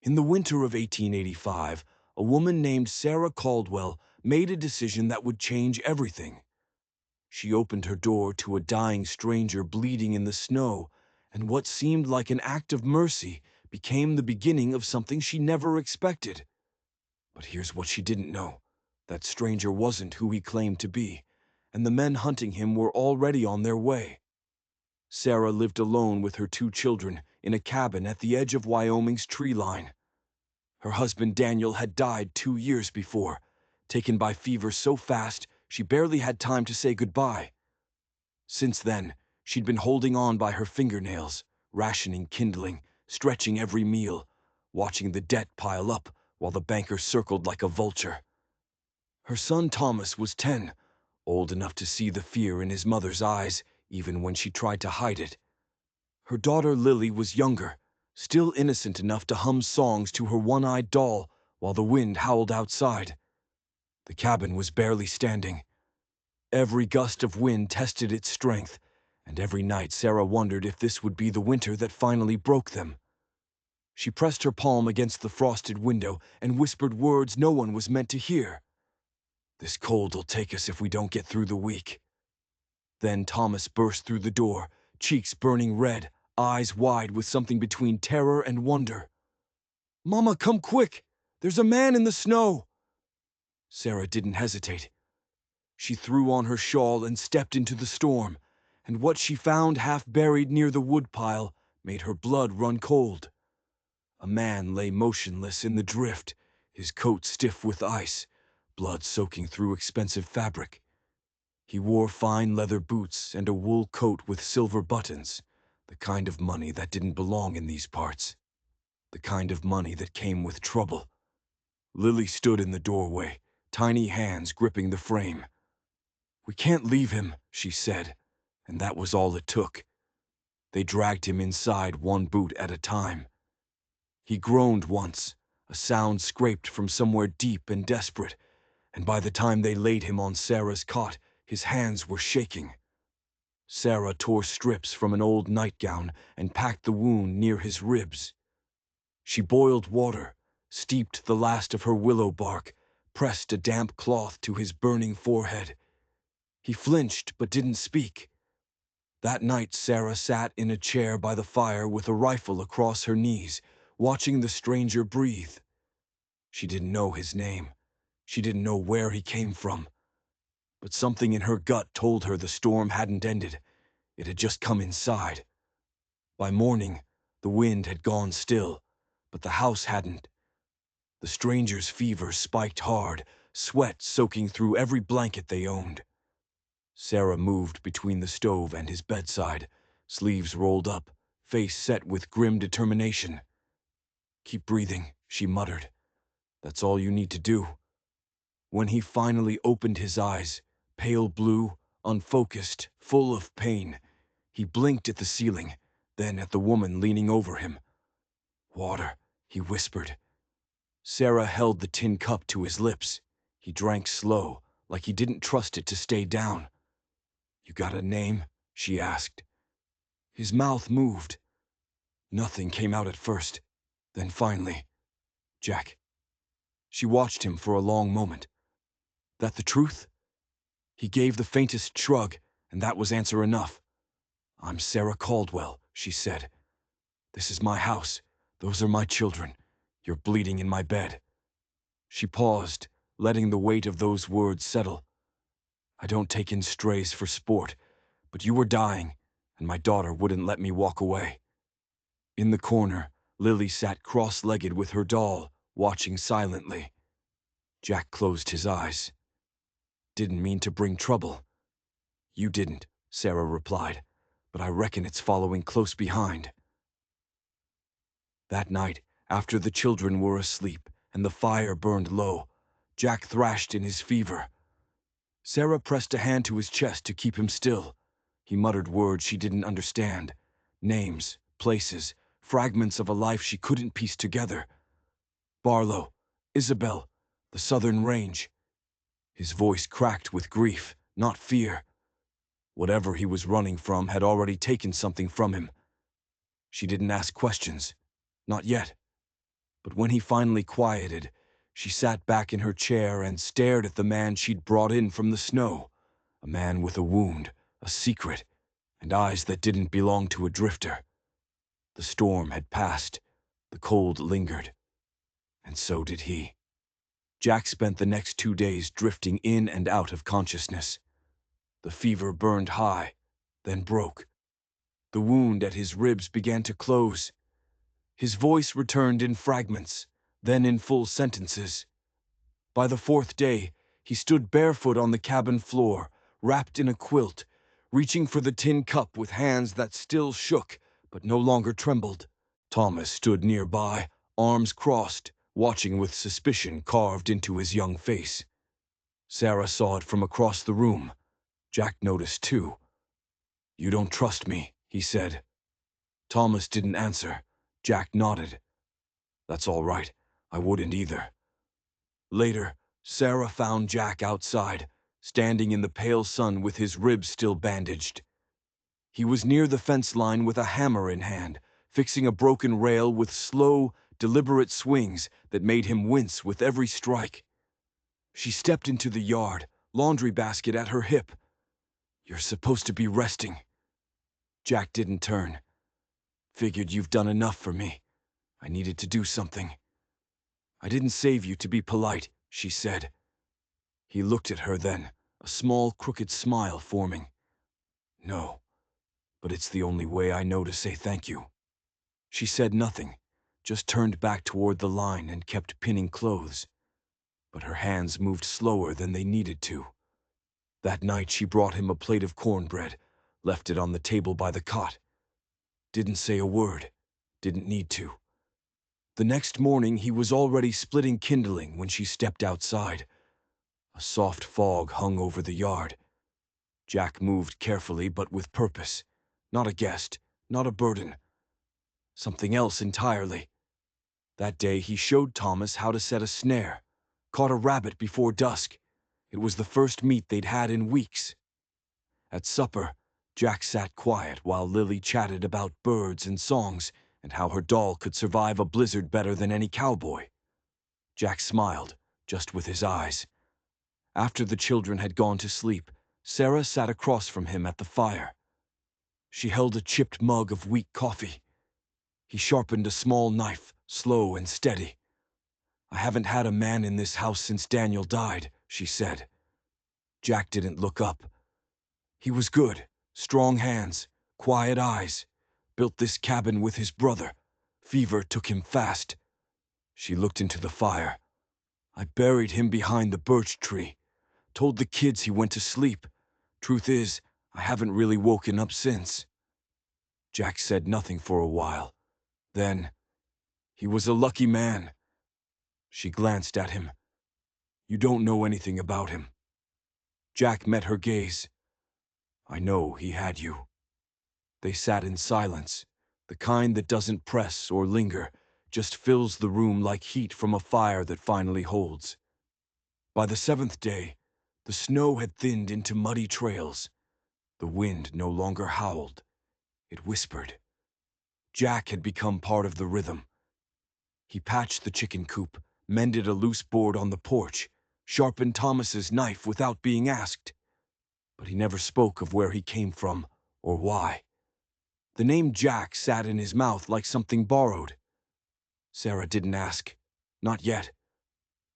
In the winter of 1885, a woman named Sarah Caldwell made a decision that would change everything. She opened her door to a dying stranger bleeding in the snow, and what seemed like an act of mercy became the beginning of something she never expected. But here's what she didn't know. That stranger wasn't who he claimed to be, and the men hunting him were already on their way. Sarah lived alone with her two children in a cabin at the edge of Wyoming's tree line. Her husband Daniel had died 2 years before, taken by fever so fast she barely had time to say goodbye. Since then, she'd been holding on by her fingernails, rationing kindling, stretching every meal, watching the debt pile up while the banker circled like a vulture. Her son Thomas was 10, old enough to see the fear in his mother's eyes even when she tried to hide it. Her daughter Lily was younger, still innocent enough to hum songs to her one-eyed doll while the wind howled outside. The cabin was barely standing. Every gust of wind tested its strength, and every night Sarah wondered if this would be the winter that finally broke them. She pressed her palm against the frosted window and whispered words no one was meant to hear. "This cold'll take us if we don't get through the week." Then Thomas burst through the door, cheeks burning red, eyes wide with something between terror and wonder. "Mama, come quick! There's a man in the snow!" Sarah didn't hesitate. She threw on her shawl and stepped into the storm, and what she found half buried near the woodpile made her blood run cold. A man lay motionless in the drift, his coat stiff with ice, blood soaking through expensive fabric. He wore fine leather boots and a wool coat with silver buttons, the kind of money that didn't belong in these parts, the kind of money that came with trouble. Lily stood in the doorway, tiny hands gripping the frame. "We can't leave him," she said, and that was all it took. They dragged him inside one boot at a time. He groaned once, a sound scraped from somewhere deep and desperate, and by the time they laid him on Sarah's cot, his hands were shaking. Sarah tore strips from an old nightgown and packed the wound near his ribs. She boiled water, steeped the last of her willow bark, pressed a damp cloth to his burning forehead. He flinched but didn't speak. That night Sarah sat in a chair by the fire with a rifle across her knees, watching the stranger breathe. She didn't know his name. She didn't know where he came from. But something in her gut told her the storm hadn't ended. It had just come inside. By morning, the wind had gone still, but the house hadn't. The stranger's fever spiked hard, sweat soaking through every blanket they owned. Sarah moved between the stove and his bedside, sleeves rolled up, face set with grim determination. "Keep breathing," she muttered. "That's all you need to do." When he finally opened his eyes, pale blue, unfocused, full of pain, he blinked at the ceiling, then at the woman leaning over him. "Water," he whispered. Sarah held the tin cup to his lips. He drank slow, like he didn't trust it to stay down. "You got a name?" she asked. His mouth moved. Nothing came out at first. Then finally, "Jack." She watched him for a long moment. "That the truth?" He gave the faintest shrug, and that was answer enough. "I'm Sarah Caldwell," she said. "This is my house. Those are my children. You're bleeding in my bed." She paused, letting the weight of those words settle. "I don't take in strays for sport, but you were dying, and my daughter wouldn't let me walk away." In the corner, Lily sat cross-legged with her doll, watching silently. Jack closed his eyes. "Didn't mean to bring trouble." "You didn't," Sarah replied, "but I reckon it's following close behind." That night, after the children were asleep and the fire burned low, Jack thrashed in his fever. Sarah pressed a hand to his chest to keep him still. He muttered words she didn't understand. Names, places, fragments of a life she couldn't piece together. Barlow, Isabel, the Southern Range. His voice cracked with grief, not fear. Whatever he was running from had already taken something from him. She didn't ask questions. Not yet. But when he finally quieted, she sat back in her chair and stared at the man she'd brought in from the snow. A man with a wound, a secret, and eyes that didn't belong to a drifter. The storm had passed, the cold lingered, and so did he. Jack spent the next 2 days drifting in and out of consciousness. The fever burned high, then broke. The wound at his ribs began to close. His voice returned in fragments, then in full sentences. By the 4th day, he stood barefoot on the cabin floor, wrapped in a quilt, reaching for the tin cup with hands that still shook, but no longer trembled. Thomas stood nearby, arms crossed, watching with suspicion carved into his young face. Sarah saw it from across the room. Jack noticed too. "You don't trust me," he said. Thomas didn't answer. Jack nodded. "That's all right. I wouldn't either." Later, Sarah found Jack outside, standing in the pale sun with his ribs still bandaged. He was near the fence line with a hammer in hand, fixing a broken rail with slow, deliberate swings that made him wince with every strike. She stepped into the yard, laundry basket at her hip. "You're supposed to be resting." Jack didn't turn. "Figured you've done enough for me. I needed to do something." "I didn't save you to be polite," she said. He looked at her then, a small, crooked smile forming. "No, but it's the only way I know to say thank you." She said nothing, just turned back toward the line and kept pinning clothes. But her hands moved slower than they needed to. That night she brought him a plate of cornbread, left it on the table by the cot. Didn't say a word, didn't need to. The next morning he was already splitting kindling when she stepped outside. A soft fog hung over the yard. Jack moved carefully but with purpose. Not a guest, not a burden. Something else entirely. That day he showed Thomas how to set a snare. Caught a rabbit before dusk. It was the first meat they'd had in weeks. At supper, Jack sat quiet while Lily chatted about birds and songs and how her doll could survive a blizzard better than any cowboy. Jack smiled, just with his eyes. After the children had gone to sleep, Sarah sat across from him at the fire. She held a chipped mug of weak coffee. He sharpened a small knife, slow and steady. "I haven't had a man in this house since Daniel died," she said. Jack didn't look up. He was good, strong hands, quiet eyes. Built this cabin with his brother. Fever took him fast. She looked into the fire. "I buried him behind the birch tree. Told the kids he went to sleep. Truth is, I haven't really woken up since." Jack said nothing for a while. Then, "He was a lucky man." She glanced at him. "You don't know anything about him." Jack met her gaze. "I know he had you." They sat in silence, the kind that doesn't press or linger, just fills the room like heat from a fire that finally holds. By the 7th day, the snow had thinned into muddy trails. The wind no longer howled. It whispered. Jack had become part of the rhythm. He patched the chicken coop, mended a loose board on the porch, sharpened Thomas's knife without being asked. But he never spoke of where he came from or why. The name Jack sat in his mouth like something borrowed. Sarah didn't ask. Not yet.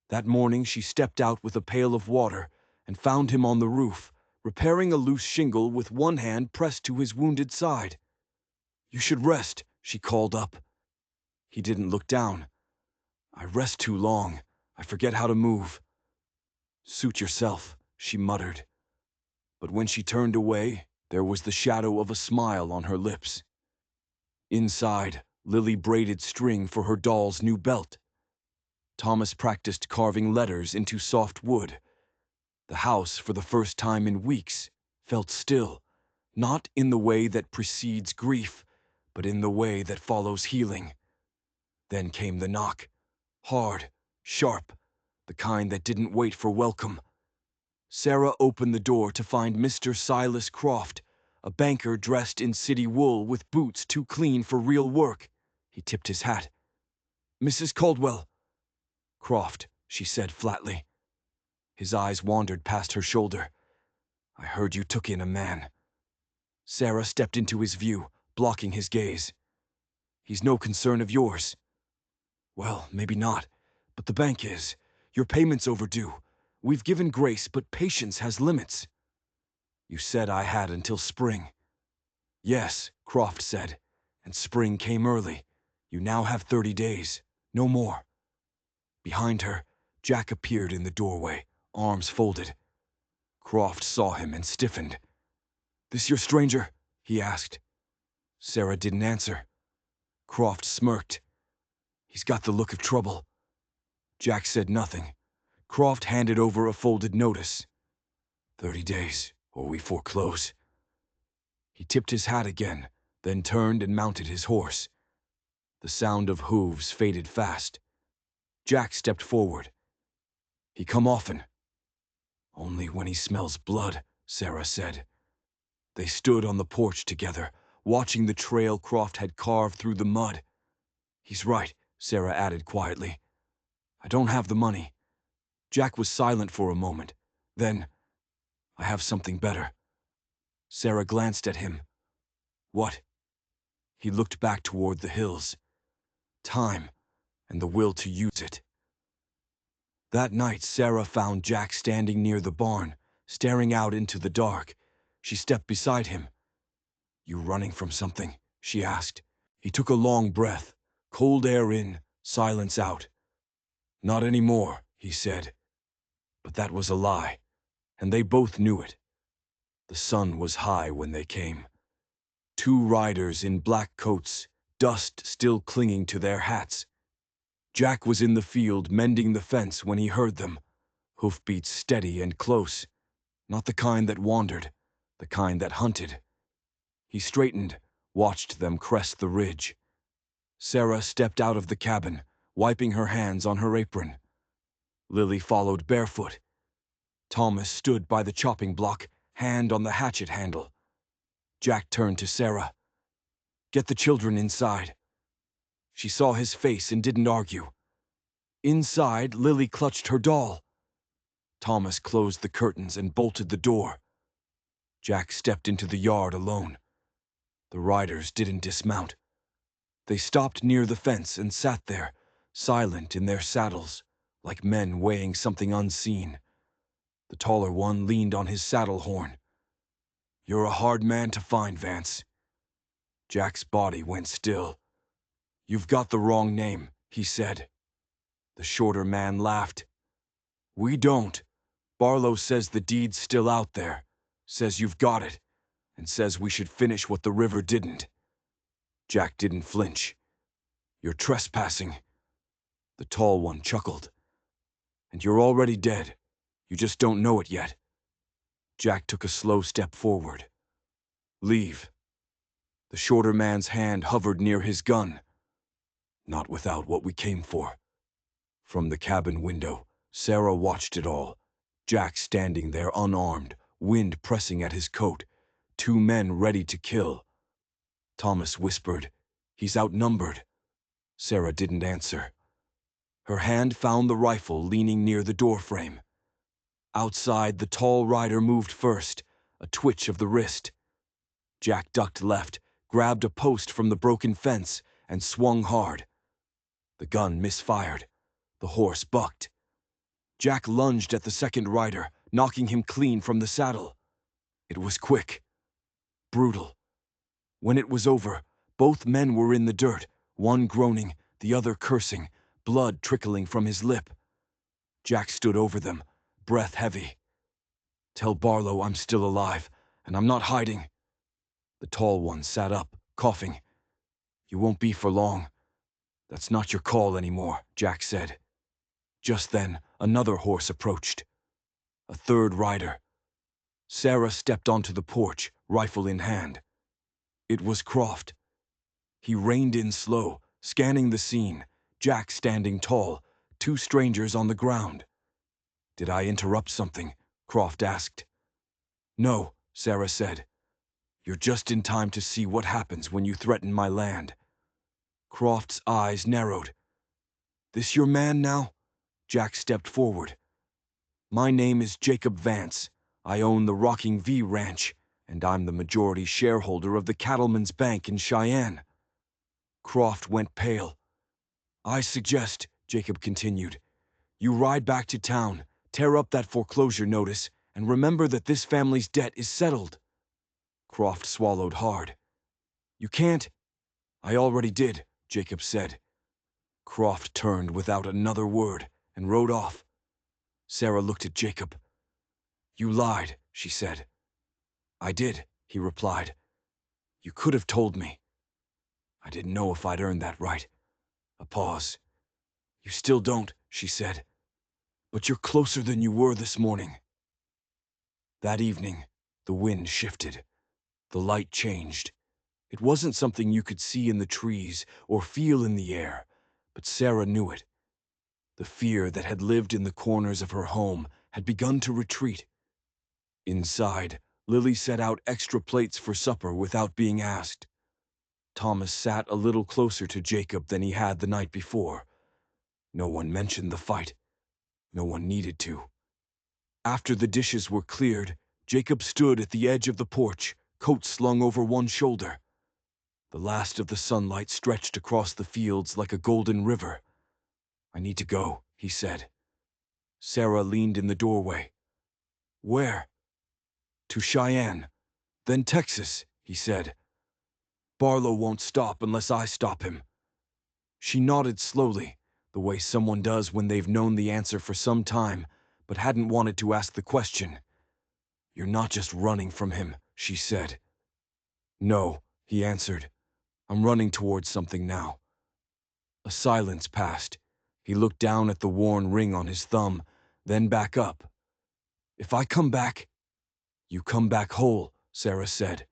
That morning she stepped out with a pail of water and found him on the roof, repairing a loose shingle with one hand pressed to his wounded side. "You should rest," she called up. He didn't look down. "I rest too long. I forget how to move." "Suit yourself," she muttered. But when she turned away, there was the shadow of a smile on her lips. Inside, Lily braided string for her doll's new belt. Thomas practiced carving letters into soft wood. The house, for the first time in weeks, felt still, not in the way that precedes grief, but in the way that follows healing. Then came the knock. Hard, sharp, the kind that didn't wait for welcome. Sarah opened the door to find Mr. Silas Croft, a banker dressed in city wool with boots too clean for real work. He tipped his hat. Mrs. Caldwell. Croft, she said flatly. His eyes wandered past her shoulder. I heard you took in a man. Sarah stepped into his view, blocking his gaze. He's no concern of yours. Well, maybe not, but the bank is. Your payment's overdue. We've given grace, but patience has limits. You said I had until spring. Yes, Croft said, and spring came early. You now have 30 days, no more. Behind her, Jack appeared in the doorway, arms folded. Croft saw him and stiffened. This your stranger? He asked. Sarah didn't answer. Croft smirked. He's got the look of trouble. Jack said nothing. Croft handed over a folded notice. 30 days, or we foreclose. He tipped his hat again, then turned and mounted his horse. The sound of hooves faded fast. Jack stepped forward. He come often. Only when he smells blood, Sarah said. They stood on the porch together, watching the trail Croft had carved through the mud. He's right, Sarah added quietly. I don't have the money. Jack was silent for a moment. Then, I have something better. Sarah glanced at him. What? He looked back toward the hills. Time, and the will to use it. That night, Sarah found Jack standing near the barn, staring out into the dark. She stepped beside him. You running from something? She asked. He took a long breath, cold air in, silence out. Not anymore, he said. But that was a lie, and they both knew it. The sun was high when they came. 2 riders in black coats, dust still clinging to their hats. Jack was in the field mending the fence when he heard them, hoofbeats steady and close, not the kind that wandered, the kind that hunted. He straightened, watched them crest the ridge. Sarah stepped out of the cabin, wiping her hands on her apron. Lily followed barefoot. Thomas stood by the chopping block, hand on the hatchet handle. Jack turned to Sarah. Get the children inside. She saw his face and didn't argue. Inside, Lily clutched her doll. Thomas closed the curtains and bolted the door. Jack stepped into the yard alone. The riders didn't dismount. They stopped near the fence and sat there, silent in their saddles, like men weighing something unseen. The taller one leaned on his saddle horn. You're a hard man to find, Vance. Jack's body went still. You've got the wrong name, he said. The shorter man laughed. We don't. Barlow says the deed's still out there, says you've got it, and says we should finish what the river didn't. Jack didn't flinch. You're trespassing. The tall one chuckled. And you're already dead. You just don't know it yet. Jack took a slow step forward. Leave. The shorter man's hand hovered near his gun. Not without what we came for. From the cabin window, Sarah watched it all. Jack standing there unarmed, wind pressing at his coat, 2 men ready to kill. Thomas whispered, He's outnumbered. Sarah didn't answer. Her hand found the rifle leaning near the doorframe. Outside, the tall rider moved first, a twitch of the wrist. Jack ducked left, grabbed a post from the broken fence, and swung hard. The gun misfired. The horse bucked. Jack lunged at the second rider, knocking him clean from the saddle. It was quick, brutal. When it was over, both men were in the dirt, one groaning, the other cursing, blood trickling from his lip. Jack stood over them, breath heavy. Tell Barlow I'm still alive, and I'm not hiding. The tall one sat up, coughing. You won't be for long. That's not your call anymore, Jack said. Just then, another horse approached. A third rider. Sarah stepped onto the porch, rifle in hand. It was Croft. He reined in slow, scanning the scene, Jack standing tall, 2 strangers on the ground. Did I interrupt something? Croft asked. No, Sarah said. You're just in time to see what happens when you threaten my land. Croft's eyes narrowed. "This your man now?" Jack stepped forward. "My name is Jacob Vance. I own the Rocking V Ranch, and I'm the majority shareholder of the Cattlemen's Bank in Cheyenne." Croft went pale. "I suggest," Jacob continued, "you ride back to town, tear up that foreclosure notice, and remember that this family's debt is settled." Croft swallowed hard. "You can't." "I already did," Jacob said. Croft turned without another word and rode off. Sarah looked at Jacob. "You lied," she said. "I did," he replied. "You could have told me." "I didn't know if I'd earned that right." A pause. "You still don't," she said. "But you're closer than you were this morning." That evening, the wind shifted. The light changed. It wasn't something you could see in the trees or feel in the air, but Sarah knew it. The fear that had lived in the corners of her home had begun to retreat. Inside, Lily set out extra plates for supper without being asked. Thomas sat a little closer to Jacob than he had the night before. No one mentioned the fight. No one needed to. After the dishes were cleared, Jacob stood at the edge of the porch, coat slung over one shoulder. The last of the sunlight stretched across the fields like a golden river. "I need to go," he said. Sarah leaned in the doorway. "Where?" "To Cheyenne. Then Texas," he said. "Barlow won't stop unless I stop him." She nodded slowly, the way someone does when they've known the answer for some time, but hadn't wanted to ask the question. "You're not just running from him," she said. "No," he answered. "I'm running towards something now." A silence passed. He looked down at the worn ring on his thumb, then back up. "If I come back—" "You come back whole," Sarah said.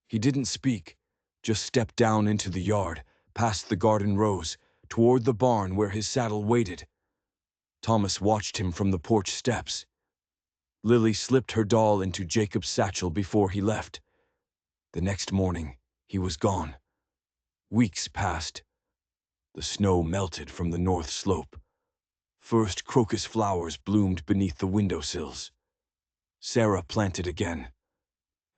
He didn't speak, just stepped down into the yard, past the garden rows, toward the barn where his saddle waited. Thomas watched him from the porch steps. Lily slipped her doll into Jacob's satchel before he left. The next morning, he was gone. Weeks passed. The snow melted from the north slope. First crocus flowers bloomed beneath the windowsills. Sarah planted again,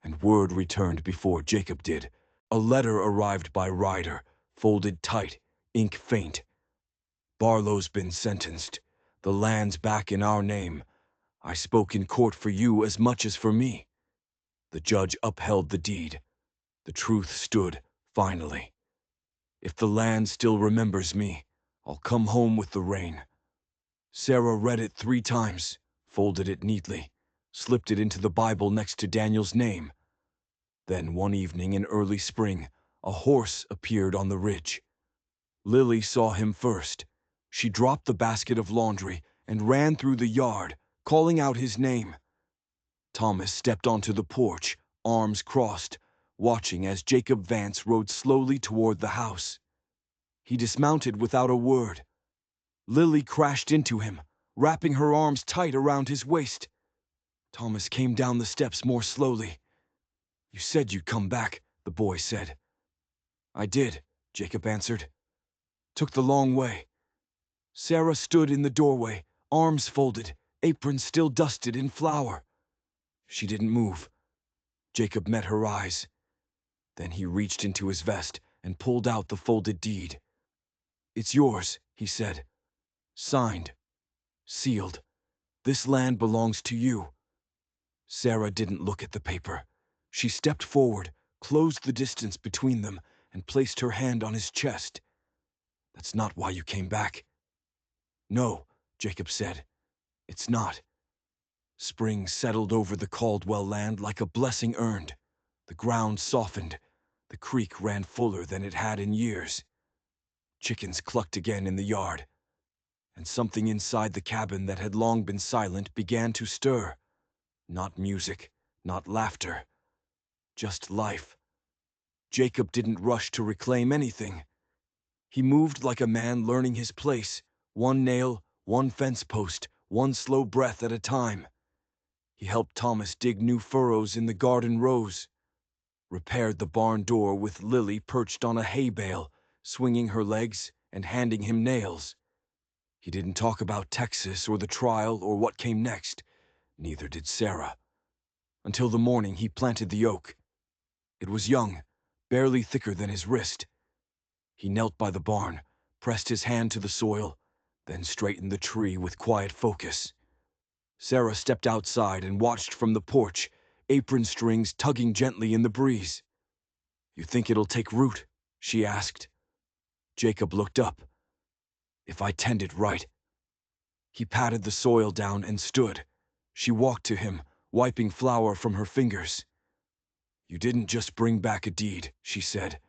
and word returned before Jacob did. A letter arrived by Ryder, folded tight, ink faint. "Barlow's been sentenced. The land's back in our name. I spoke in court for you as much as for me." The judge upheld the deed. The truth stood, finally. "If the land still remembers me, I'll come home with the rain." Sarah read it 3 times, folded it neatly, slipped it into the Bible next to Daniel's name. Then one evening in early spring, a horse appeared on the ridge. Lily saw him first. She dropped the basket of laundry and ran through the yard, calling out his name. Thomas stepped onto the porch, arms crossed, watching as Jacob Vance rode slowly toward the house. He dismounted without a word. Lily crashed into him, wrapping her arms tight around his waist. Thomas came down the steps more slowly. "You said you'd come back," the boy said. "I did," Jacob answered. "Took the long way." Sarah stood in the doorway, arms folded, apron still dusted in flour. She didn't move. Jacob met her eyes. Then he reached into his vest and pulled out the folded deed. "It's yours," he said. "Signed. Sealed. This land belongs to you." Sarah didn't look at the paper. She stepped forward, closed the distance between them, and placed her hand on his chest. "That's not why you came back." "No," Jacob said. "It's not." Spring settled over the Caldwell land like a blessing earned. The ground softened. The creek ran fuller than it had in years. Chickens clucked again in the yard. And something inside the cabin that had long been silent began to stir. Not music, not laughter, just life. Jacob didn't rush to reclaim anything. He moved like a man learning his place, one nail, one fence post, one slow breath at a time. He helped Thomas dig new furrows in the garden rows, repaired the barn door with Lily perched on a hay bale, swinging her legs and handing him nails. He didn't talk about Texas or the trial or what came next. Neither did Sarah. Until the morning he planted the oak. It was young, barely thicker than his wrist. He knelt by the barn, pressed his hand to the soil, then straightened the tree with quiet focus. Sarah stepped outside and watched from the porch, apron strings tugging gently in the breeze. "You think it'll take root?" she asked. Jacob looked up. "If I tend it right." He patted the soil down and stood. She walked to him, wiping flour from her fingers. "You didn't just bring back a deed," she said.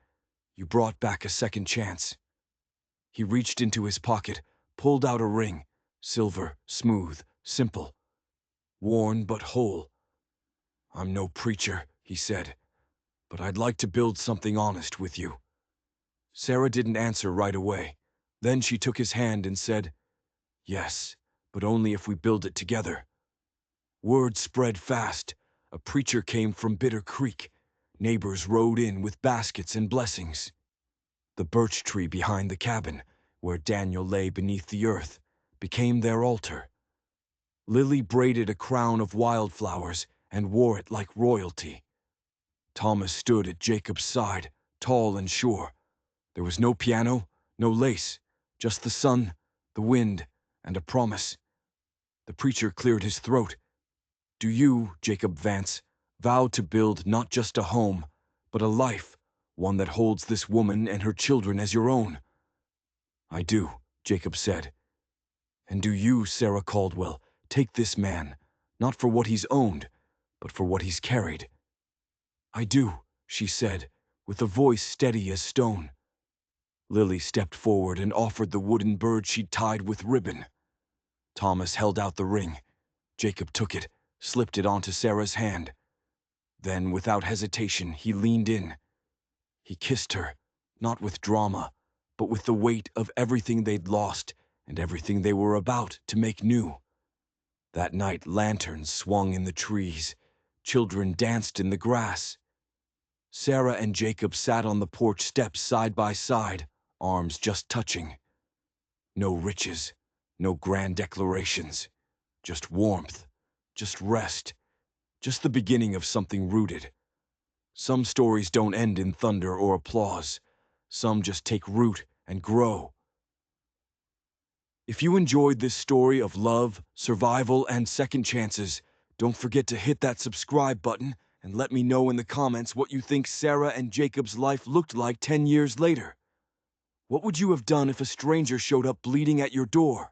"You brought back a second chance." He reached into his pocket, pulled out a ring, silver, smooth, simple, worn but whole. "I'm no preacher," he said, "but I'd like to build something honest with you." Sarah didn't answer right away. Then she took his hand and said, "Yes, but only if we build it together." Word spread fast. A preacher came from Bitter Creek. Neighbors rode in with baskets and blessings. The birch tree behind the cabin, where Daniel lay beneath the earth, became their altar. Lily braided a crown of wildflowers and wore it like royalty. Thomas stood at Jacob's side, tall and sure. There was no piano, no lace, just the sun, the wind, and a promise. The preacher cleared his throat. "Do you, Jacob Vance, vow to build not just a home, but a life, one that holds this woman and her children as your own?" "I do," Jacob said. "And do you, Sarah Caldwell, take this man, not for what he's owned, but for what he's carried?" "I do," she said, with a voice steady as stone. Lily stepped forward and offered the wooden bird she'd tied with ribbon. Thomas held out the ring. Jacob took it, slipped it onto Sarah's hand. Then, without hesitation, he leaned in. He kissed her, not with drama, but with the weight of everything they'd lost and everything they were about to make new. That night, lanterns swung in the trees. Children danced in the grass. Sarah and Jacob sat on the porch steps side by side, arms just touching. No riches, no grand declarations, just warmth, just rest, just the beginning of something rooted. Some stories don't end in thunder or applause. Some just take root and grow. If you enjoyed this story of love, survival, and second chances, don't forget to hit that subscribe button and let me know in the comments what you think Sarah and Jacob's life looked like 10 years later. What would you have done if a stranger showed up bleeding at your door?